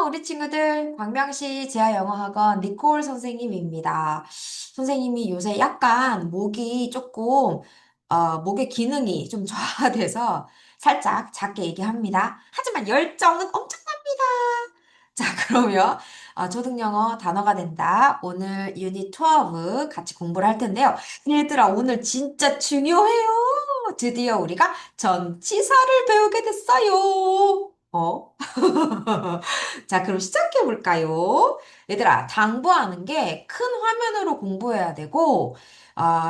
우리 친구들. 광명시 지하영어학원 니콜 선생님입니다. 선생님이 요새 약간 목이 조금, 목의 기능이 좀 저하돼서 살짝 작게 얘기합니다. 하지만 열정은 엄청납니다. 자, 그러면 초등영어 단어가 된다. 오늘 유닛 12 같이 공부를 할 텐데요. 얘들아, 오늘 진짜 중요해요. 드디어 우리가 전치사를 배우게 됐어요. 자, 그럼 시작해 볼까요? 얘들아, 당부하는 게 큰 화면으로 공부해야 되고,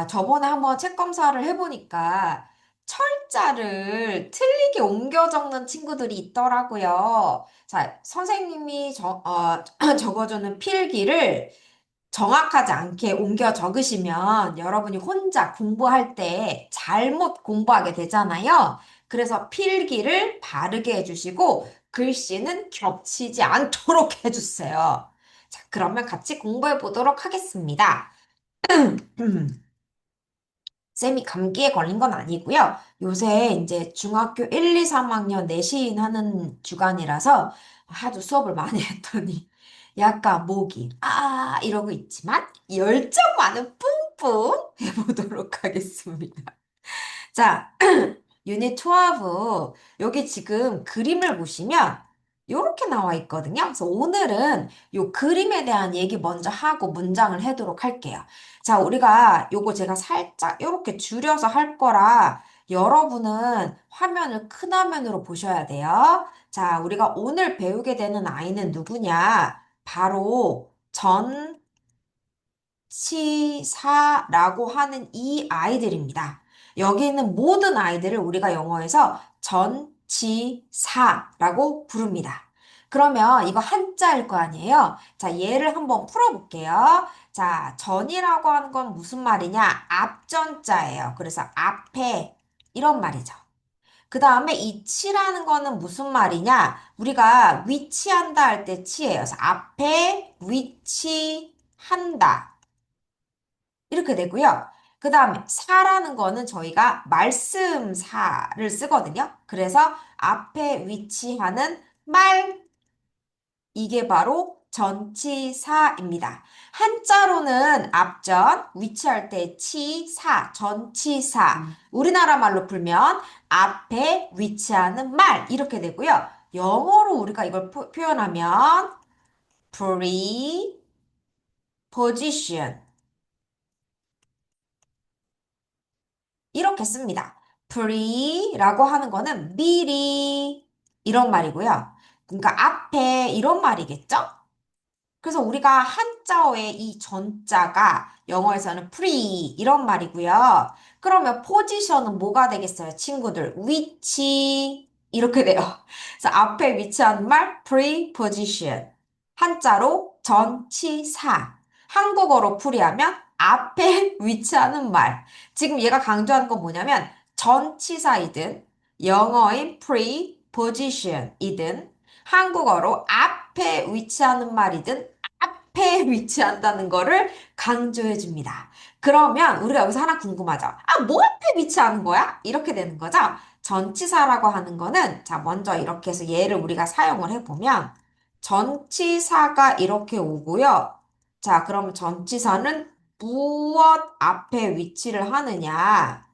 저번에 한번 책 검사를 해보니까 철자를 틀리게 옮겨 적는 친구들이 있더라고요. 자, 선생님이 적어주는 필기를 정확하지 않게 옮겨 적으시면 여러분이 혼자 공부할 때 잘못 공부하게 되잖아요. 그래서 필기를 바르게 해주시고 글씨는 겹치지 않도록 해주세요. 자, 그러면 같이 공부해 보도록 하겠습니다. 쌤이 감기에 걸린 건 아니고요. 요새 이제 중학교 1, 2, 3학년 내신 하는 주간이라서 하도 수업을 많이 했더니 약간 목이 이러고 있지만 열정만은 뿜뿜 해보도록 하겠습니다. 자, 유닛 12. 여기 지금 그림을 보시면 이렇게 나와 있거든요. 그래서 오늘은 요 그림에 대한 얘기 먼저 하고 문장을 하도록 할게요. 자, 우리가 요거 제가 살짝 이렇게 줄여서 할 거라 여러분은 화면을 큰 화면으로 보셔야 돼요. 자, 우리가 오늘 배우게 되는 아이는 누구냐? 바로 전치사라고 하는 이 아이들입니다. 여기 있는 모든 아이들을 우리가 영어에서 전치사라고 부릅니다. 그러면 이거 한자일 거 아니에요? 자, 얘를 한번 풀어볼게요. 자, 전이라고 하는 건 무슨 말이냐? 앞전자예요. 그래서 앞에 이런 말이죠. 그 다음에 이 치라는 거는 무슨 말이냐? 우리가 위치한다 할 때 치예요. 그래서 앞에 위치한다. 이렇게 되고요. 그 다음에 사라는 거는 저희가 말씀사를 쓰거든요. 그래서 앞에 위치하는 말, 이게 바로 전치사입니다. 한자로는 앞전, 위치할 때 치사, 전치사. 우리나라 말로 풀면 앞에 위치하는 말, 이렇게 되고요. 영어로 우리가 이걸 표현하면 preposition. 이렇게 씁니다. pre라고 하는 거는 미리 이런 말이고요. 그러니까 앞에 이런 말이겠죠? 그래서 우리가 한자어의 이 전자가 영어에서는 pre 이런 말이고요. 그러면 포지션은 뭐가 되겠어요, 친구들? 위치 이렇게 돼요. 그래서 앞에 위치하는 말 preposition. 한자로 전치사. 한국어로 풀이하면 앞에 위치하는 말. 지금 얘가 강조하는 건 뭐냐면 전치사이든 영어인 preposition이든 한국어로 앞에 위치하는 말이든 앞에 위치한다는 거를 강조해 줍니다. 그러면 우리가 여기서 하나 궁금하죠? 뭐 앞에 위치하는 거야? 이렇게 되는 거죠? 전치사라고 하는 거는 자, 먼저 이렇게 해서 얘를 우리가 사용을 해보면 전치사가 이렇게 오고요. 자, 그럼 전치사는 무엇 앞에 위치를 하느냐?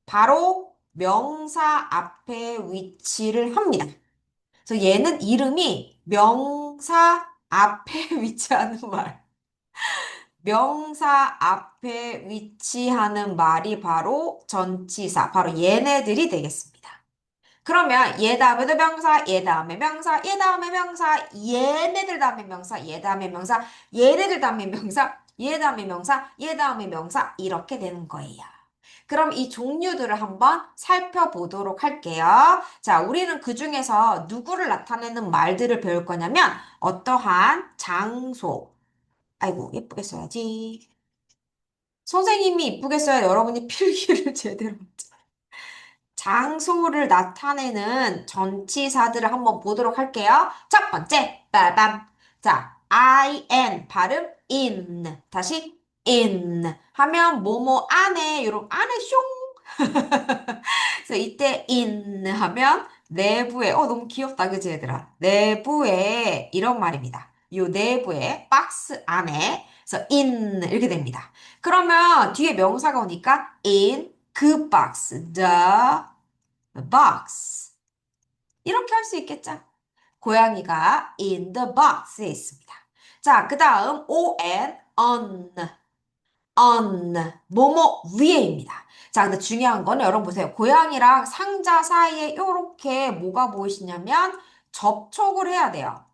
바로 명사 앞에 위치를 합니다. 그래서 얘는 이름이 명사 앞에 위치하는 말. 명사 앞에 위치하는 말이 바로 전치사, 바로 얘네들이 되겠습니다. 그러면 얘 다음에도 명사, 얘 다음에 명사, 얘 다음에 명사, 얘네들 다음에 명사, 얘 다음에 명사, 얘네들 다음에 명사, 얘 다음에 명사, 얘 다음에 명사 이렇게 되는 거예요. 그럼 이 종류들을 한번 살펴보도록 할게요. 자, 우리는 그중에서 누구를 나타내는 말들을 배울 거냐면 어떠한 장소. 아이고, 예쁘게 써야지. 선생님이 이쁘게 써야 여러분이 필기를 제대로. 장소를 나타내는 전치사들을 한번 보도록 할게요. 첫 번째, 빠밤. 자, in 발음 in. 다시 in 하면 뭐뭐 안에 요런 안에 슝. 그래서 이때 in 하면 내부에, 너무 귀엽다, 그지, 얘들아? 내부에, 이런 말입니다. 요 내부에, 박스 안에, 그래서 in, 이렇게 됩니다. 그러면 뒤에 명사가 오니까 in 그 박스, the box. 이렇게 할 수 있겠죠? 고양이가 in the box에 있습니다. 자, 그 다음 on, 뭐뭐 위에입니다. 자, 근데 중요한 거는 여러분 보세요. 고양이랑 상자 사이에 이렇게 뭐가 보이시냐면 접촉을 해야 돼요.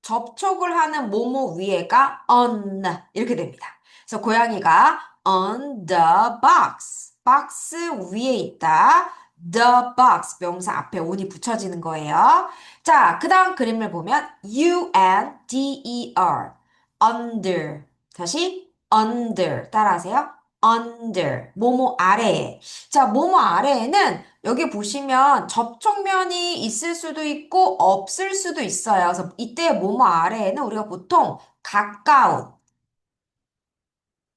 접촉을 하는 뭐뭐 위에가 on 이렇게 됩니다. 그래서 고양이가 on the box, 박스 위에 있다. the box 명사 앞에 on이 붙여지는 거예요. 자, 그 다음 그림을 보면 under, under. 다시 under 따라하세요. under 뭐뭐 아래에. 자, 뭐뭐 아래에는 여기 보시면 접촉면이 있을 수도 있고 없을 수도 있어요. 그래서 이때 뭐뭐 아래에는 우리가 보통 가까운,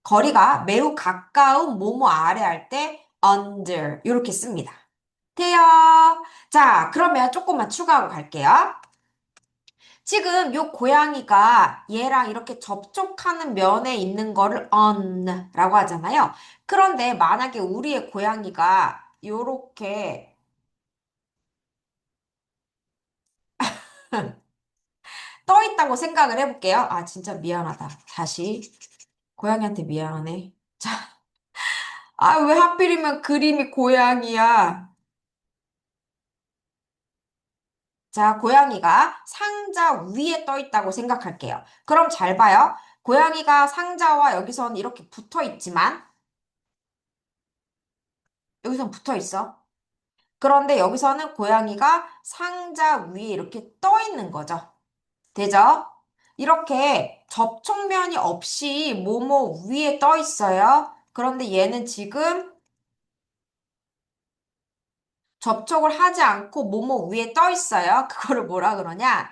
거리가 매우 가까운 뭐뭐 아래 할 때 under 이렇게 씁니다. 돼요. 자, 그러면 조금만 추가하고 갈게요. 지금 요 고양이가 얘랑 이렇게 접촉하는 면에 있는 거를 on라고 하잖아요. 그런데 만약에 우리의 고양이가 요렇게 떠 있다고 생각을 해볼게요. 아, 진짜 미안하다. 다시. 고양이한테 미안하네. 자, 아, 왜 하필이면 그림이 고양이야? 자, 고양이가 상자 위에 떠 있다고 생각할게요. 그럼 잘 봐요. 고양이가 상자와 여기선 이렇게 붙어 있지만, 여기선 붙어 있어. 그런데 여기서는 고양이가 상자 위에 이렇게 떠 있는 거죠. 되죠? 이렇게 접촉면이 없이 뭐뭐 위에 떠 있어요. 그런데 얘는 지금 접촉을 하지 않고 뭐뭐 위에 떠 있어요. 그거를 뭐라 그러냐?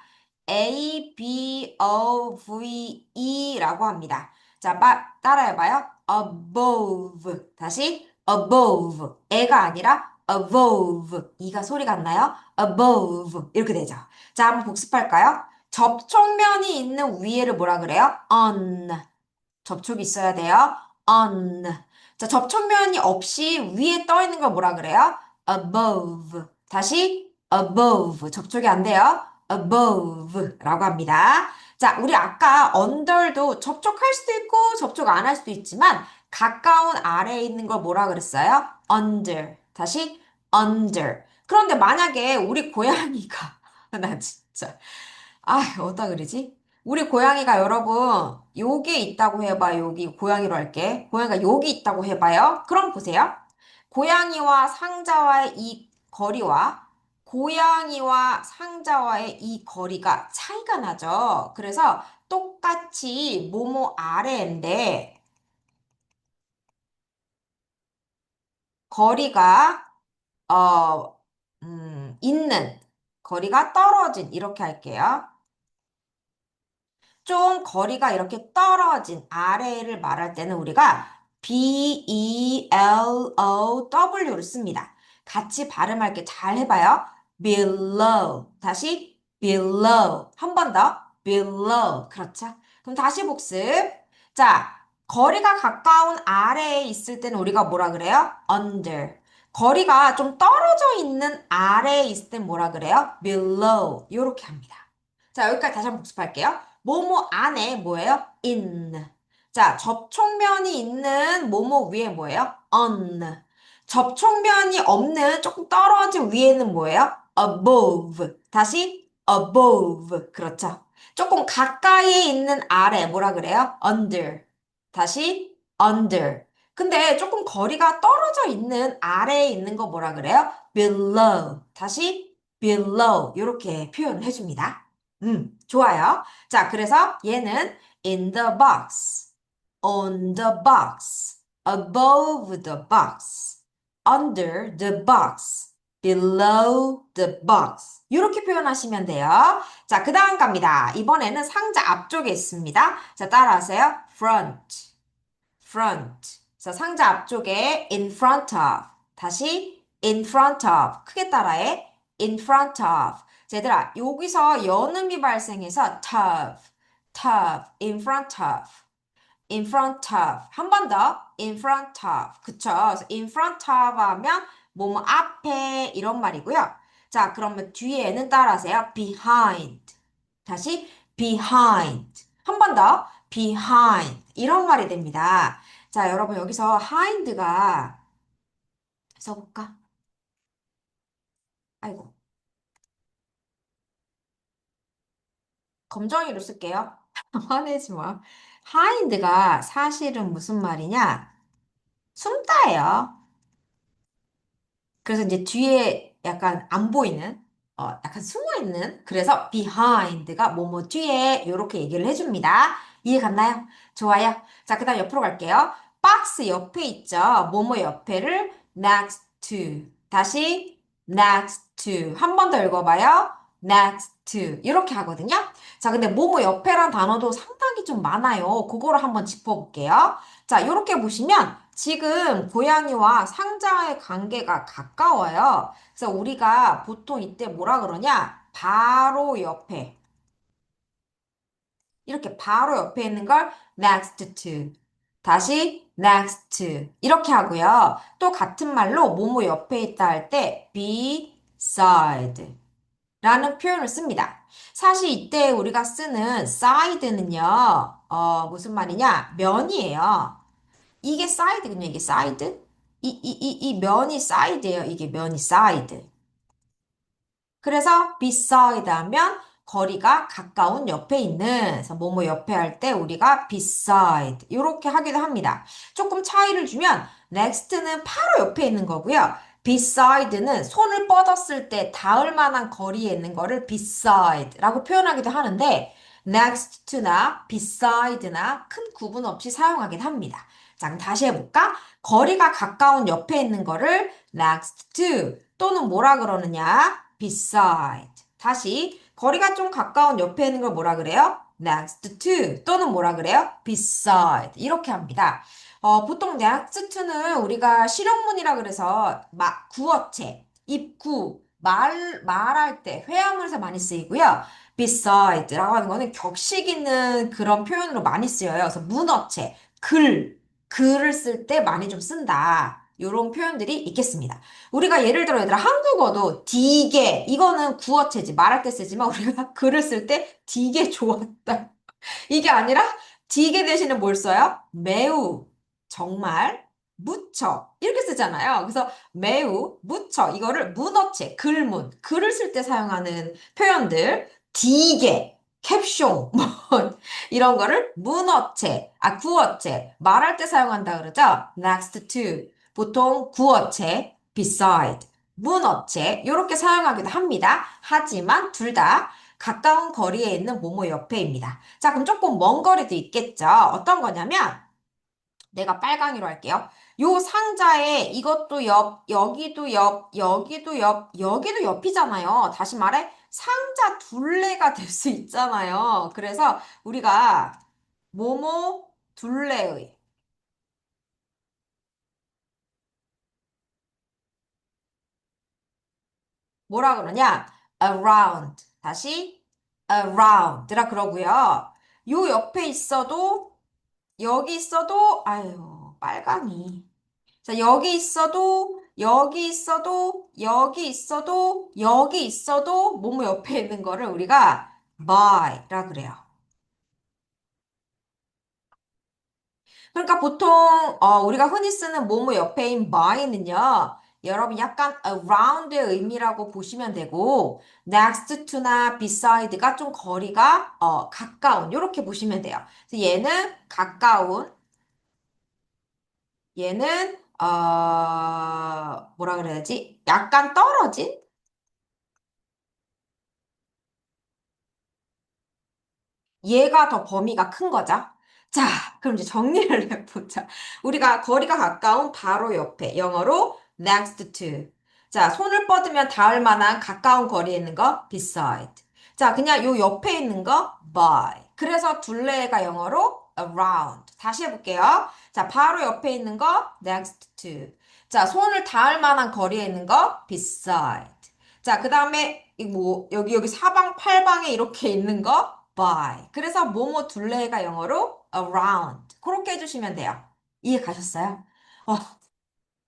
A, B, O, V, E라고 합니다. 자, 따라해봐요. above. 다시 above. 애가 아니라 above. 이가 소리가 안 나요? above. 이렇게 되죠. 자, 한번 복습할까요? 접촉면이 있는 위에를 뭐라 그래요? on. 접촉이 있어야 돼요. on. 자, 접촉면이 없이 위에 떠 있는 걸 뭐라 그래요? above. 다시 above. 접촉이 안 돼요. above라고 합니다. 자, 우리 아까 under도 접촉할 수도 있고 접촉 안 할 수도 있지만 가까운 아래에 있는 걸 뭐라 그랬어요? under. 다시 under. 그런데 만약에 우리 고양이가 나 진짜 어디다 그러지? 우리 고양이가 여러분, 여기 있다고 해봐. 여기 고양이로 할게. 고양이가 여기 있다고 해봐요. 그럼 보세요. 고양이와 상자와의 이 거리와 고양이와 상자와의 이 거리가 차이가 나죠. 그래서 똑같이 뭐뭐 아래인데 거리가 있는 거리가 떨어진 이렇게 할게요. 좀 거리가 이렇게 떨어진 아래를 말할 때는 우리가 B-E-L-O-W를 씁니다. 같이 발음할 게 잘 해봐요. below. 다시 below. 한 번 더. below. 그렇죠? 그럼 다시 복습. 자, 거리가 가까운 아래에 있을 때는 우리가 뭐라 그래요? under. 거리가 좀 떨어져 있는 아래에 있을 땐 뭐라 그래요? below. 이렇게 합니다. 자, 여기까지 다시 한번 복습할게요. 뭐뭐 안에 뭐예요? in. 자, 접촉면이 있는 뭐뭐 위에 뭐예요? on. 접촉면이 없는 조금 떨어진 위에는 뭐예요? above. 다시 above. 그렇죠. 조금 가까이에 있는 아래 뭐라 그래요? under. 다시 under. 근데 조금 거리가 떨어져 있는 아래에 있는 거 뭐라 그래요? below. 다시 below. 이렇게 표현을 해줍니다. 좋아요. 자, 그래서 얘는 in the box, on the box, above the box, under the box, below the box. 이렇게 표현하시면 돼요. 자, 그 다음 갑니다. 이번에는 상자 앞쪽에 있습니다. 자, 따라하세요. front, front. 자, 상자 앞쪽에 in front of. 다시 in front of. 크게 따라해. in front of. 자, 얘들아, 여기서 연음이 발생해서 tough, in front of. in front of. 한 번 더. in front of. 그쵸? 그래서 in front of 하면 뭐뭐 앞에 이런 말이고요. 자, 그러면 뒤에는 따라하세요. behind. 다시 behind. 한 번 더. behind. 이런 말이 됩니다. 자, 여러분 여기서 hind가 써볼까? 아이고, 검정이로 쓸게요. 화내지 마. hind가 사실은 무슨 말이냐? 숨다예요. 그래서 이제 뒤에 약간 안 보이는, 약간 숨어 있는, 그래서 behind가 뭐뭐 뒤에 이렇게 얘기를 해줍니다. 이해 갔나요? 좋아요. 자, 그 다음 옆으로 갈게요. 박스 옆에 있죠. 뭐뭐 옆에를 next to. 다시 next to. 한 번 더 읽어봐요. next to. 이렇게 하거든요. 자, 근데 뭐뭐 옆에란 단어도 상당히 좀 많아요. 그거를 한번 짚어볼게요. 자, 이렇게 보시면 지금 고양이와 상자의 관계가 가까워요. 그래서 우리가 보통 이때 뭐라 그러냐? 바로 옆에. 이렇게 바로 옆에 있는 걸 next to. 다시 next to. 이렇게 하고요. 또 같은 말로 뭐뭐 옆에 있다 할 때 beside 라는 표현을 씁니다. 사실 이때 우리가 쓰는 side는요, 무슨 말이냐? 면이에요. 이게 사이드군요. 이게 사이드. 이 면이 사이드예요. 이게 면이 사이드. 그래서 beside 하면 거리가 가까운 옆에 있는, 그래서 뭐뭐 옆에 할 때 우리가 beside 이렇게 하기도 합니다. 조금 차이를 주면 next는 바로 옆에 있는 거고요. beside는 손을 뻗었을 때 닿을 만한 거리에 있는 거를 beside라고 표현하기도 하는데 next to나 beside나 큰 구분 없이 사용하긴 합니다. 자, 그럼 다시 해볼까? 거리가 가까운 옆에 있는 거를 next to 또는 뭐라 그러느냐? beside. 다시 거리가 좀 가까운 옆에 있는 걸 뭐라 그래요? next to 또는 뭐라 그래요? beside. 이렇게 합니다. 보통 next to는 우리가 실용문이라 그래서 구어체, 입구, 말할 때 회화문에서 많이 쓰이고요. beside라고 하는 거는 격식 있는 그런 표현으로 많이 쓰여요. 그래서 문어체, 글을 쓸 때 많이 좀 쓴다. 이런 표현들이 있겠습니다. 우리가 예를 들어 얘들아 한국어도 되게 이거는 구어체지 말할 때 쓰지만 우리가 글을 쓸 때 되게 좋았다. 이게 아니라 되게 대신에 뭘 써요? 매우, 정말, 무척 이렇게 쓰잖아요. 그래서 매우, 무척 이거를 문어체, 글문, 글을 쓸 때 사용하는 표현들 되게, 캡숑 뭐 이런 거를 문어체, 구어체 말할 때 사용한다 그러죠. next to 보통 구어체, beside, 문어체 이렇게 사용하기도 합니다. 하지만 둘 다 가까운 거리에 있는 뭐뭐 옆에입니다. 자, 그럼 조금 먼 거리도 있겠죠. 어떤 거냐면 내가 빨강이로 할게요. 요 상자에 이것도 옆, 여기도 옆, 여기도 옆, 여기도 옆이잖아요. 다시 말해 상자 둘레가 될 수 있잖아요. 그래서 우리가 뭐뭐 둘레의 뭐라 그러냐? around. 다시 around라 그러고요. 요 옆에 있어도 여기 있어도 아유 빨강이. 자 여기 있어도 여기 있어도 여기 있어도 여기 있어도 뭐뭐 옆에 있는 거를 우리가 by라 그래요. 그러니까 보통 우리가 흔히 쓰는 뭐뭐 옆에인 by는요. 여러분 약간 around의 의미라고 보시면 되고 next to나 beside가 좀 거리가 가까운 이렇게 보시면 돼요. 그래서 얘는 가까운 얘는 뭐라 그래야지? 약간 떨어진 얘가 더 범위가 큰 거죠. 자, 그럼 이제 정리를 해보자. 우리가 거리가 가까운 바로 옆에 영어로 next to. 자, 손을 뻗으면 닿을 만한 가까운 거리에 있는 거 beside. 자, 그냥 요 옆에 있는 거 by. 그래서 둘레가 영어로 around. 다시 해볼게요. 자, 바로 옆에 있는 거 next to. 자, 손을 닿을 만한 거리에 있는 거 beside. 자, 그 다음에 뭐 여기 사방팔방에 이렇게 있는 거 by. 그래서 뭐뭐 둘레가 영어로 around. 그렇게 해주시면 돼요. 이해 가셨어요? 어,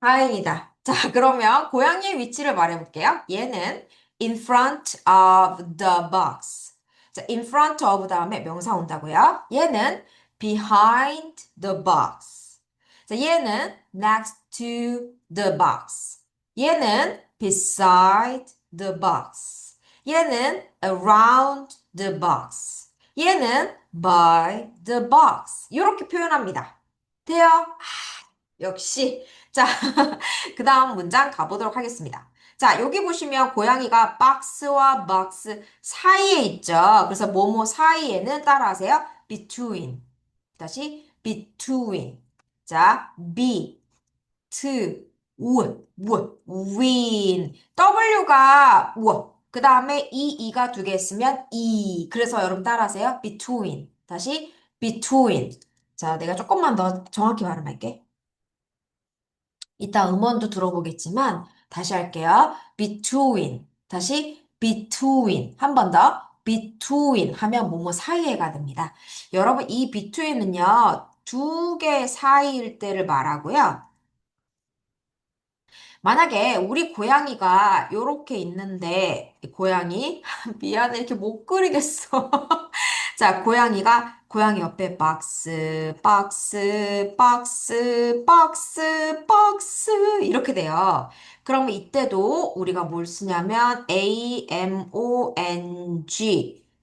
다행이다. 자, 그러면 고양이의 위치를 말해볼게요. 얘는 in front of the box. 자, in front of 다음에 명사 온다고요. 얘는 behind the box. 자, 얘는 next to the box. 얘는 beside the box. 얘는 around the box. 얘는 by the box. 이렇게 표현합니다. 돼요? 역시. 자, 그 다음 문장 가보도록 하겠습니다. 자, 여기 보시면 고양이가 박스와 박스 사이에 있죠. 그래서 뭐뭐 사이에는 따라하세요. between. 다시 between. 자, be, to, win. W가 그 다음에 이가 두 개 있으면 그래서 여러분 따라하세요. between. 다시 between. 자, 내가 조금만 더 정확히 발음할게. 이따 음원도 들어보겠지만 다시 할게요. between. 다시 between. 한 번 더. between 하면 뭐뭐 사이에가 됩니다. 여러분 이 between은요. 두 개 사이일 때를 말하고요. 만약에 우리 고양이가 요렇게 있는데 고양이 미안해 이렇게 못 그리겠어. 자, 고양이 옆에 박스 이렇게 돼요. 그러면 이때도 우리가 뭘 쓰냐면 among.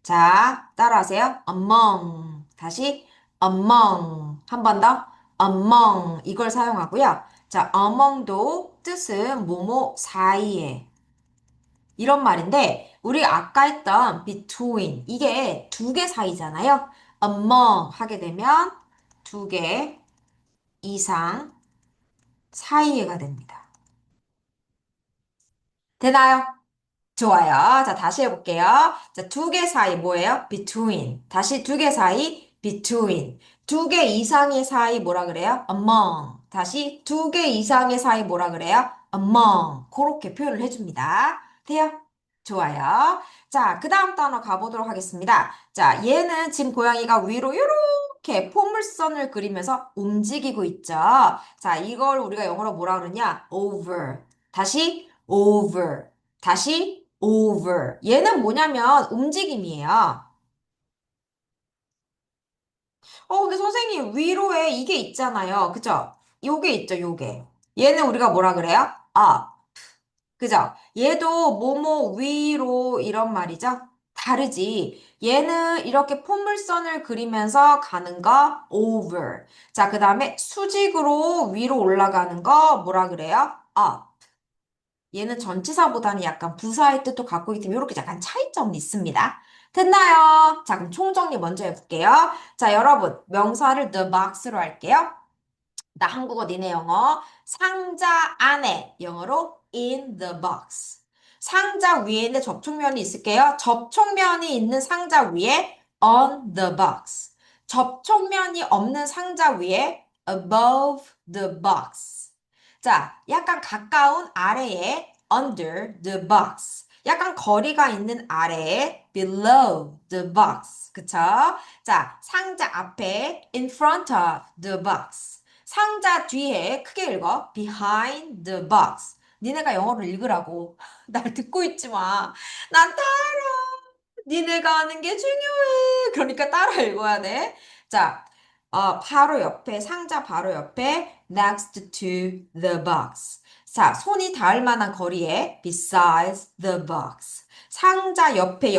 자, 따라하세요. among. 다시 among. 한 번 더. among. 이걸 사용하고요. 자, among도 뜻은 뭐뭐 사이에. 이런 말인데, 우리 아까 했던 between, 이게 두 개 사이잖아요. among 하게 되면 두 개 이상 사이에가 됩니다. 되나요? 좋아요. 자, 다시 해볼게요. 자, 두 개 사이 뭐예요? between. 다시 두 개 사이 between. 두 개 이상의 사이 뭐라 그래요? among. 다시 두 개 이상의 사이 뭐라 그래요? among. 그렇게 표현을 해줍니다. 돼요? 좋아요. 자, 그 다음 단어 가보도록 하겠습니다. 자, 얘는 지금 고양이가 위로 이렇게 포물선을 그리면서 움직이고 있죠. 자, 이걸 우리가 영어로 뭐라 그러냐? over. 다시 over. 다시 over. 얘는 뭐냐면 움직임이에요. 근데 선생님 위로에 이게 있잖아요. 그죠? 요게 있죠, 요게. 얘는 우리가 뭐라 그래요? up. 그죠? 얘도 뭐뭐 위로 이런 말이죠? 다르지. 얘는 이렇게 포물선을 그리면서 가는 거 over. 자, 그 다음에 수직으로 위로 올라가는 거 뭐라 그래요? up. 얘는 전치사보다는 약간 부사의 뜻도 갖고 있기 때문에 이렇게 약간 차이점이 있습니다. 됐나요? 자, 그럼 총정리 먼저 해볼게요. 자, 여러분, 명사를 the box로 할게요. 나 한국어, 니네 영어. 상자 안에, 영어로 in the box. 상자 위에 있는 접촉면이 있을게요. 접촉면이 있는 상자 위에 on the box. 접촉면이 없는 상자 위에 above the box. 자, 약간 가까운 아래에 under the box. 약간 거리가 있는 아래에 below the box. 그쵸? 자, 상자 앞에 in front of the box. 상자 뒤에 크게 읽어. behind the box. 니네가 영어를 읽으라고. 날 듣고 있지 마. 난 따라. 니네가 하는 게 중요해. 그러니까 따라 읽어야 돼. 자, 바로 옆에, 상자 바로 옆에 next to the box. 자, 손이 닿을 만한 거리에 besides the box. 상자 옆에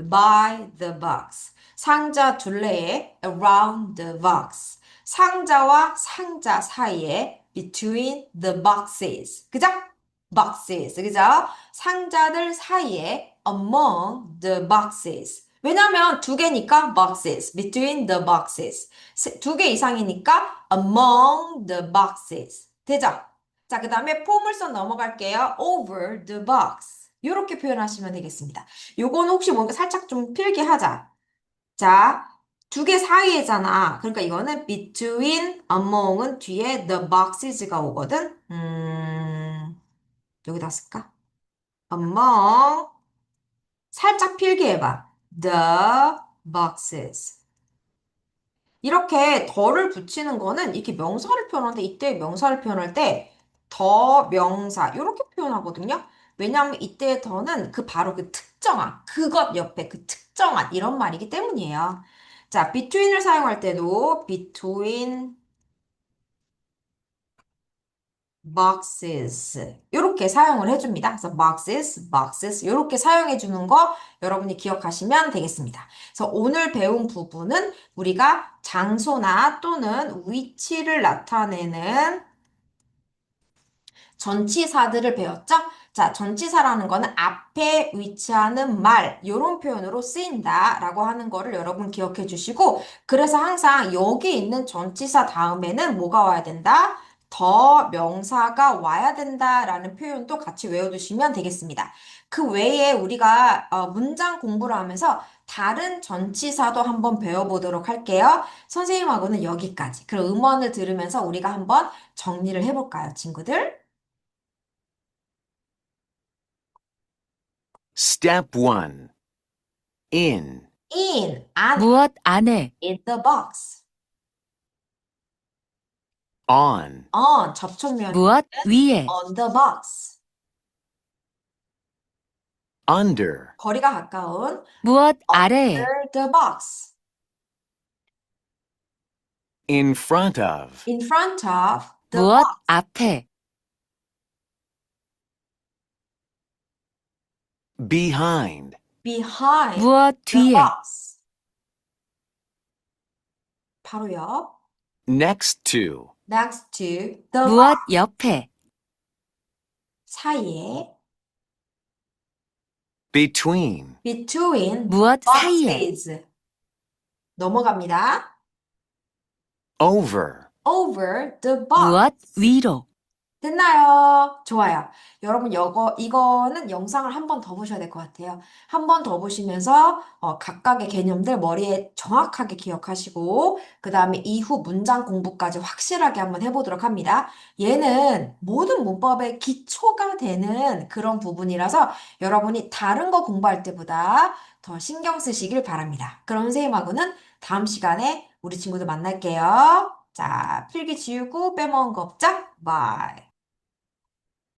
by the box. 상자 둘레에 around the box. 상자와 상자 사이에 between the boxes. 그죠? boxes. 그죠? 상자들 사이에 among the boxes. 왜냐면 두 개니까 boxes. between the boxes. 두 개 이상이니까 among the boxes. 되죠? 자, 그 다음에 포물선 넘어갈게요. over the box. 이렇게 표현하시면 되겠습니다. 요거는 혹시 뭔가 살짝 좀 필기하자. 자, 두 개 사이에잖아. 그러니까 이거는 between, among은 뒤에 the boxes가 오거든. 여기다 쓸까? among, 살짝 필기해봐. the boxes. 이렇게 더를 붙이는 거는 이렇게 명사를 표현하는데 이때 명사를 표현할 때 더 명사 이렇게 표현하거든요. 왜냐하면 이때 더는 그 바로 그 특정한 그것 옆에 그 특정한 이런 말이기 때문이에요. 자, between을 사용할 때도 between boxes 이렇게 사용을 해줍니다. 그래서 boxes 이렇게 사용해 주는 거 여러분이 기억하시면 되겠습니다. 그래서 오늘 배운 부분은 우리가 장소나 또는 위치를 나타내는 전치사들을 배웠죠? 자, 전치사라는 거는 앞에 위치하는 말, 이런 표현으로 쓰인다라고 하는 거를 여러분 기억해 주시고, 그래서 항상 여기 있는 전치사 다음에는 뭐가 와야 된다? 더 명사가 와야 된다라는 표현도 같이 외워두시면 되겠습니다. 그 외에 우리가 문장 공부를 하면서 다른 전치사도 한번 배워보도록 할게요. 선생님하고는 여기까지. 그럼 음원을 들으면서 우리가 한번 정리를 해볼까요, 친구들? Step 1. In. in, 안에, 무엇 안에, in the box. On. on, 접촉면이 무엇 위에, on the box. Under. 거리가 가까운 무엇 아래에, under the box. In front of. in front of the 무엇 box. 앞에, Behind. behind 무엇 the 뒤에, box. 바로 옆. Next to. next to the 무엇 box. 옆에, 사이에 Between. between 무엇 사이에, boxes. 넘어갑니다. Over. over the 무엇 box. 위로, 됐나요? 좋아요. 여러분, 이거는 영상을 한 번 더 보셔야 될 것 같아요. 한 번 더 보시면서 각각의 개념들 머리에 정확하게 기억하시고, 그 다음에 이후 문장 공부까지 확실하게 한번 해보도록 합니다. 얘는 모든 문법의 기초가 되는 그런 부분이라서 여러분이 다른 거 공부할 때보다 더 신경 쓰시길 바랍니다. 그럼 선생님하고는 다음 시간에 우리 친구들 만날게요. 자, 필기 지우고 빼먹은 거 없자? 바이.